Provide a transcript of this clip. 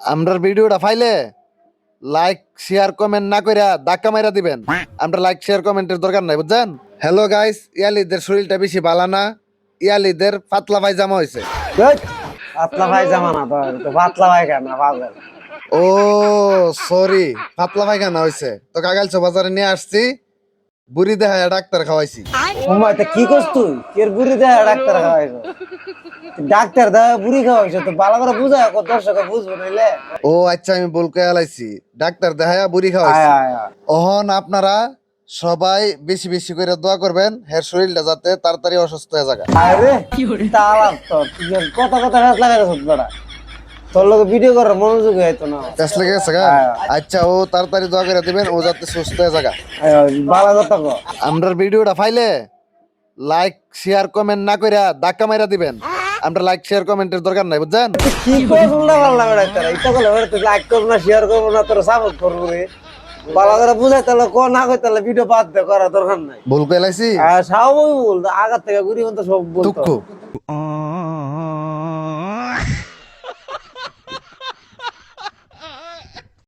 আমরার ভিডিওটা ফাইলে লাইক শেয়ার কমেন্ট না কইরা ধাক্কা মাইরা দিবেন। আমরা লাইক শেয়ার কমেন্টের দরকার নাই, বুঝছেন? হ্যালো গাইস, ইয়ালিদের শরীরটা বেশি ভালো না, ইয়ালিদের পাতলা পায়জামা হয়েছে। ধ্যাৎ, পাতলা পায়জামা না তো পাতলা পায়খানা পাগল। ও সরি, পাতলা পায়খানা হয়েছে তো কাগালছো বাজারে নিয়ে আসছি, বুড়ি দেখায় ডাক্তার খাওয়াইছি। ওমাই তা কি করছ তুই? কের বুড়ি দেয়া ডাক্তার খাওয়াইছ? ডাক্তার দেয়া বুড়ি খাওয়াইছ তো ভালো করে বুঝায় কত দর্শক বুঝবো নইলে। ও আচ্ছা, আমি ভুল করে আলাইছি, ডাক্তার দেখায়া বুড়ি আয় খাওয়াইছি। আয় আয়। ওহন আপনারা সবাই বেশি বেশি করে দোয়া করবেন হের শরীরটা যাতে তাড়াতাড়ি অসুস্থ হয়ে যায়। আরে তালাপ তো তুই কথা কথা হাত লাগাইছ বড়া। তোর লগে ভিডিও করার মনোযোগ হইতো না। তেজ লেগে গেছে গা? আচ্ছা, ও তাড়াতাড়ি দোয়া করে দিবেন ও যাতে সুস্থ হয়ে যায়। আয় আয়, ভালো কথা কো। আমরার ভিডিওটা ফাইলে লাইক শেয়ার কমেন্ট না কইরা ধাক্কা মাইরা দিবেন। আমরা লাইক শেয়ার কমেন্টের দরকার নাই, বুঝছেন? কি করছ না ভালো ডাক্তার? ইচ্ছা করলে বড় তুই লাইক করব না শেয়ার করব না তোর সাপোর্ট করব রে। ভালো করে বুঝাই তাহলে কো না কই তাহলে ভিডিও বাদ দে করা দরকার নাই। ভুল করে লাইছি, স্বাভাবিক বল আগা থেকে ঘুরি মতো সব বলতো। দুঃখ।